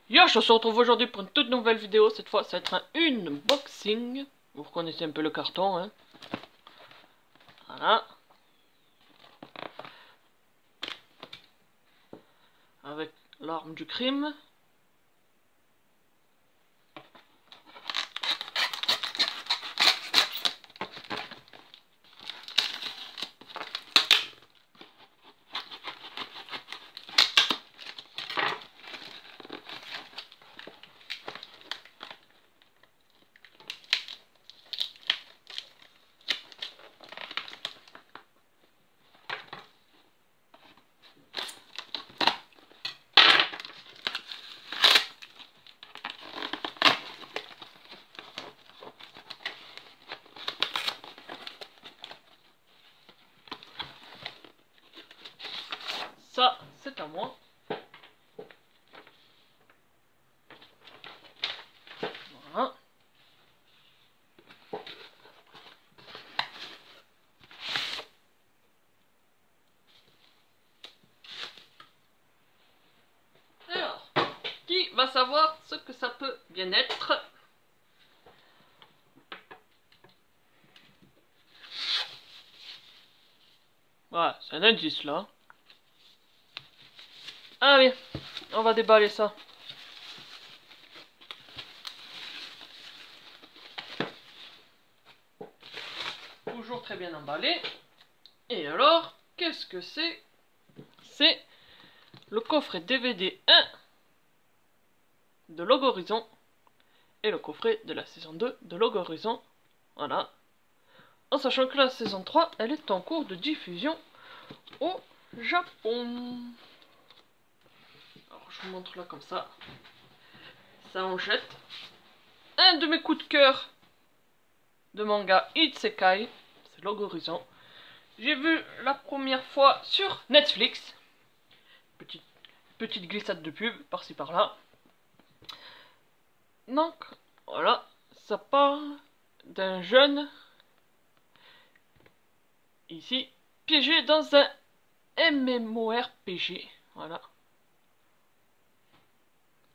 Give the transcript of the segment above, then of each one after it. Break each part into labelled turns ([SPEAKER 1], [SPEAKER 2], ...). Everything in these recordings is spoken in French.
[SPEAKER 1] Yo, on se retrouve aujourd'hui pour une toute nouvelle vidéo. Cette fois, ça va être un unboxing. Vous reconnaissez un peu le carton, hein. Voilà. Avec l'arme du crime. Ça, c'est à moi. Voilà. Alors, qui va savoir ce que ça peut bien être? Voilà, c'est un indice là. Ah oui, on va déballer ça. Toujours très bien emballé. Et alors, qu'est-ce que c'est? C'est le coffret DVD 1 de Log Horizon et le coffret de la saison 2 de Log Horizon. Voilà. En sachant que la saison 3, elle est en cours de diffusion au Japon. Alors, je vous montre là comme ça. Ça en jette. Un de mes coups de cœur de manga Isekai, c'est Log Horizon. J'ai vu la première fois sur Netflix. Petite glissade de pub par-ci par-là. Donc, voilà, ça parle d'un jeune, ici, piégé dans un MMORPG. Voilà.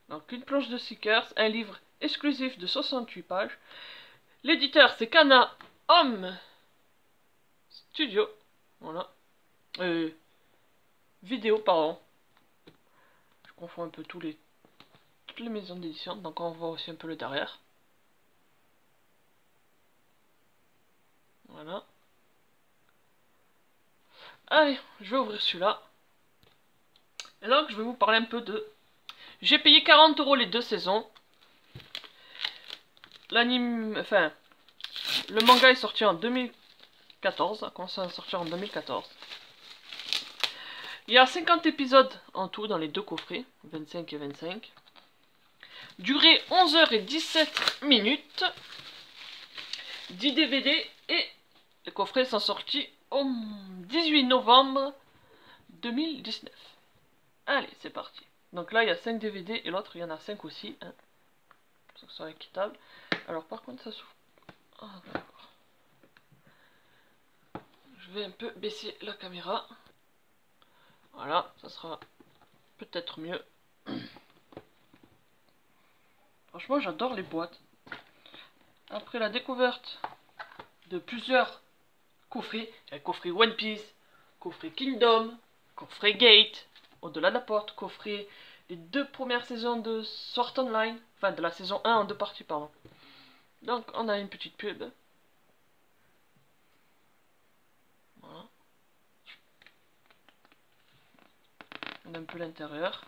[SPEAKER 1] Donc, une planche de Seekers, un livre exclusif de 68 pages. L'éditeur, c'est Kana Home Studio. Voilà. Vidéo, pardon. Je confonds un peu toutes les maisons d'édition. Donc, on voit aussi un peu le derrière. Voilà. Allez, je vais ouvrir celui-là. Et donc, je vais vous parler un peu de... J'ai payé 40 € les deux saisons. L'anime... Enfin... Le manga est sorti en 2014. A commencé à sortir en 2014. Il y a 50 épisodes en tout dans les deux coffrets. 25 et 25. Durée 11h17 minutes. 10 DVD. Et les coffrets sont sortis au 18 novembre 2019. Allez, c'est parti. Donc là, il y a 5 DVD et l'autre, il y en a 5 aussi. Hein, pour que ce soit équitable. Alors, par contre, ça s'ouvre. Ah, d'accord. Je vais un peu baisser la caméra. Voilà, ça sera peut-être mieux. Franchement, j'adore les boîtes. Après la découverte de plusieurs coffrets, il y a le coffret One Piece, coffret Kingdom, coffret Gate, Au-delà de la porte, coffret les 2 premières saisons de Sword Online, enfin de la saison 1 en 2 parties, pardon. Donc on a une petite pub. Voilà. On a un peu l'intérieur.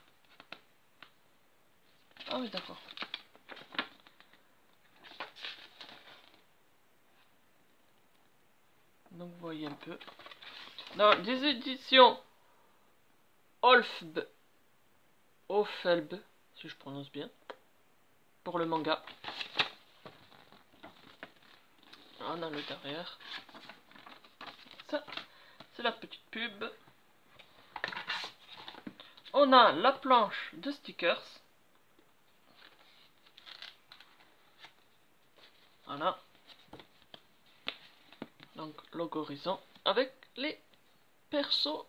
[SPEAKER 1] Ah oui, d'accord. Donc vous voyez un peu. Dans des éditions Olfb, si je prononce bien, pour le manga. On a le derrière. Ça, c'est la petite pub. On a la planche de stickers. Voilà. Donc logo Horizon avec les persos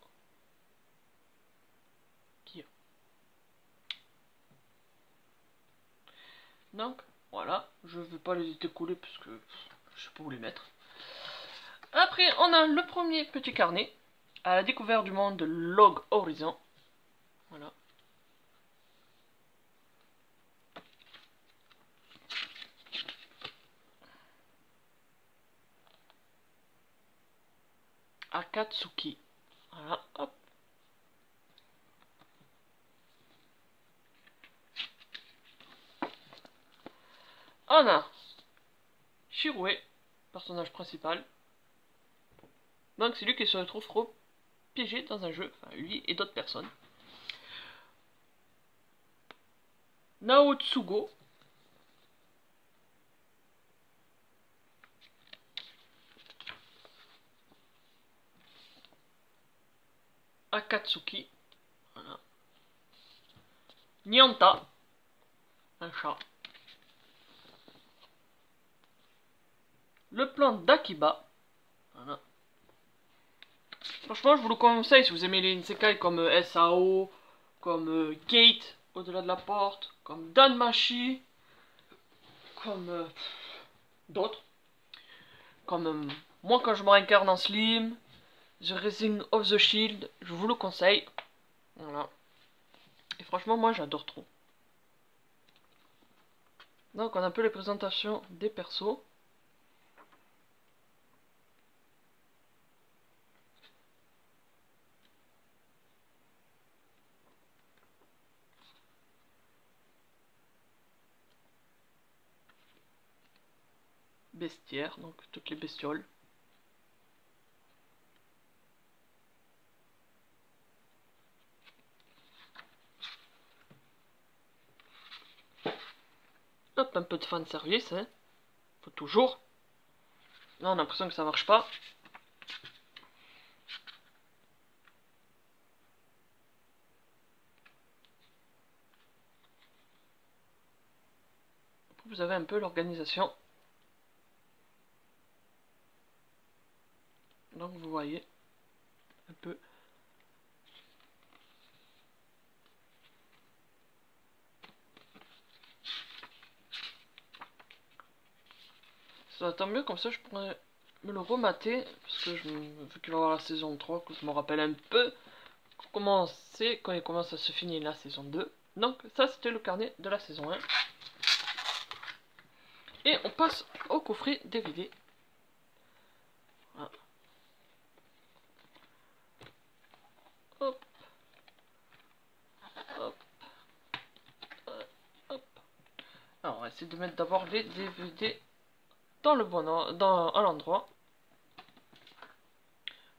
[SPEAKER 1] qui. Donc voilà, je ne vais pas les décoller parce que je sais pas où les mettre. Après, on a le premier petit carnet à la découverte du monde de Log Horizon. Voilà. Akatsuki. Voilà, hop. On a Shirue, personnage principal. Donc c'est lui qui se retrouve piégé dans un jeu, enfin lui et d'autres personnes. Naotsugo. Akatsuki. Voilà. Nyanta. Un chat. Le plan d'Akiba. Voilà. Franchement, je vous le conseille si vous aimez les Isekai comme SAO, comme Gate, au-delà de la porte, comme Danmachi, comme d'autres. Comme moi quand je me réincarne en Slim, The Rising of the Shield, je vous le conseille. Voilà. Et franchement, moi j'adore trop. Donc on a un peu les présentations des persos. Bestiaire, donc toutes les bestioles. Hop, un peu de fan service, hein. Faut toujours. Là, on a l'impression que ça marche pas. Vous avez un peu l'organisation. Donc vous voyez un peu. Ça va tant mieux, comme ça je pourrais me le remater. Parce que vu qu'il va y avoir la saison 3, que je me rappelle un peu comment c'est quand il commence à se finir la saison 2. Donc ça c'était le carnet de la saison 1. Et on passe au coffret DVD. Voilà. Hop. Hop. Hop. Alors on va essayer de mettre d'abord les DVD dans le bon à l'endroit.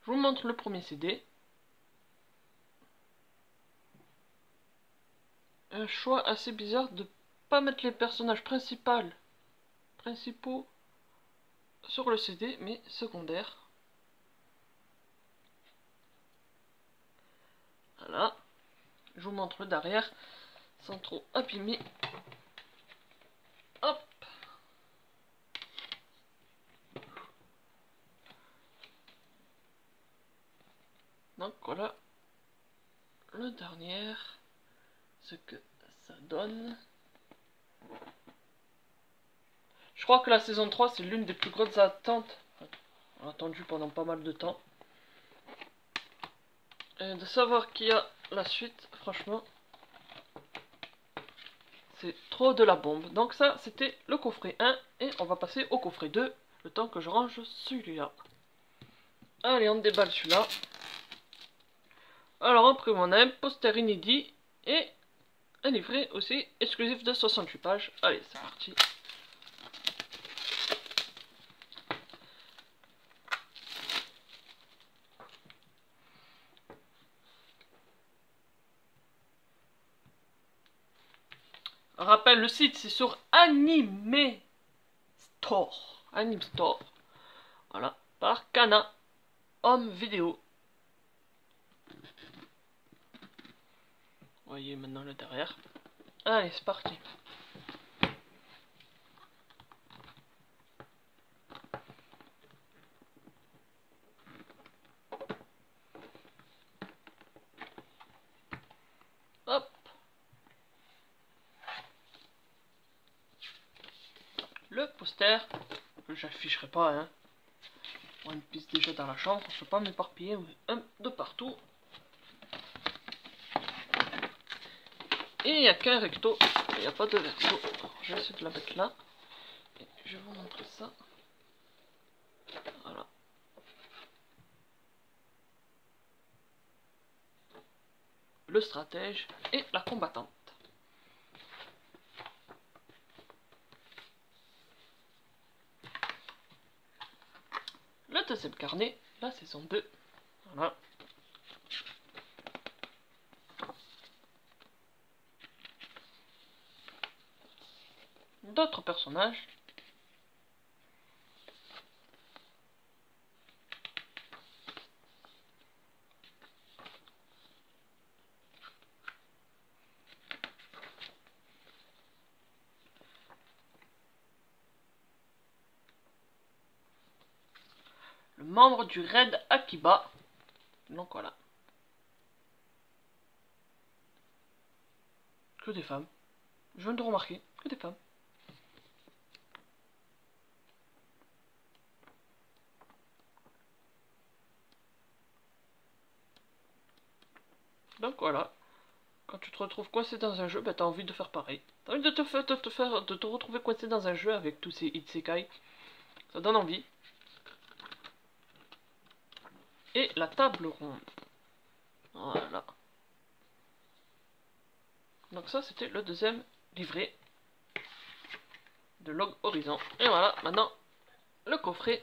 [SPEAKER 1] Je vous montre le premier CD. Un choix assez bizarre de pas mettre les personnages principaux sur le CD, mais secondaires. Voilà. Je vous montre le derrière sans trop abîmer. Hop. Donc voilà le dernier, ce que ça donne. Je crois que la saison 3 c'est l'une des plus grosses attentes. On a attendu pendant pas mal de temps. Et de savoir qu'il y a la suite, franchement, c'est trop de la bombe. Donc ça c'était le coffret 1 et on va passer au coffret 2 le temps que je range celui-là. Allez, on déballe celui-là. Alors après on a un poster inédit et un livret aussi exclusif de 68 pages. Allez, c'est parti. Rappelle, le site c'est sur Anime Store. Anime Store. Voilà. Par Kana Home Vidéo. voyez maintenant le derrière. Allez, c'est parti. Hop. Le poster, que j'afficherai pas, hein. One Piece déjà dans la chambre, je ne peux pas m'éparpiller de partout. Et il n'y a qu'un recto, il n'y a pas de verso. Je vais essayer de la mettre là. Et je vais vous montrer ça. Voilà. Le stratège et la combattante. Le deuxième carnet, la saison 2. Voilà. D'autres personnages. Le membre du Raid Akiba. Donc voilà. Que des femmes. Je viens de remarquer que des femmes. Donc voilà. Quand tu te retrouves coincé dans un jeu, bah t'as envie de faire pareil. T'as envie de te retrouver coincé dans un jeu avec tous ces isekai. Ça donne envie. Et la table ronde. Voilà. Donc ça c'était le deuxième livret de Log Horizon. Et voilà, maintenant le coffret.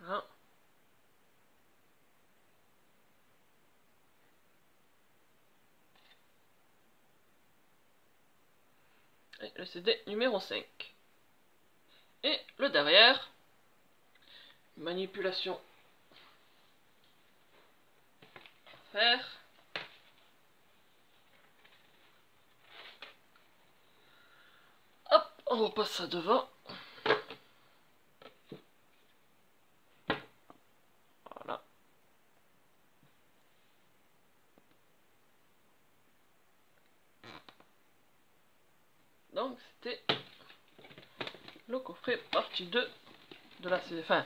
[SPEAKER 1] Voilà. Et le CD numéro 5. Et le derrière. Manipulation. Faire. Hop, on repasse ça devant. Voilà. Donc c'était le coffret partie 2 de la saison, enfin,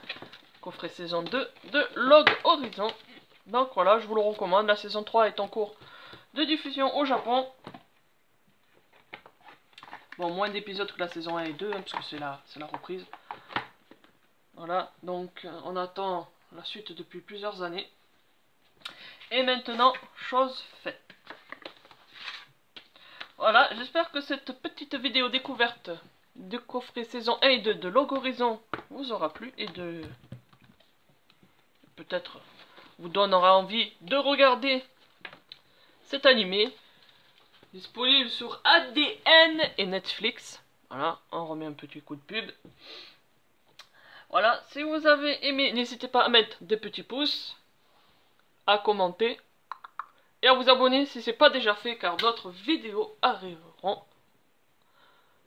[SPEAKER 1] coffret saison 2 de Log Horizon. Donc voilà, je vous le recommande. La saison 3 est en cours de diffusion au Japon. Bon, moins d'épisodes que la saison 1 et 2, hein, parce que c'est la reprise. Voilà, donc on attend la suite depuis plusieurs années. Et maintenant, chose faite. Voilà, j'espère que cette petite vidéo découverte de coffret saison 1 et 2 de Log Horizon vous aura plu et de peut-être vous donnera envie de regarder cet animé disponible sur ADN et Netflix. Voilà, on remet un petit coup de pub. Voilà, si vous avez aimé, n'hésitez pas à mettre des petits pouces, à commenter et à vous abonner si ce n'est pas déjà fait, car d'autres vidéos arriveront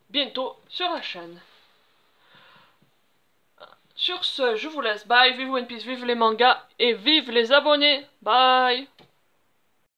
[SPEAKER 1] bientôt sur la chaîne. Sur ce, je vous laisse. Bye, vive One Piece, vive les mangas et vive les abonnés. Bye.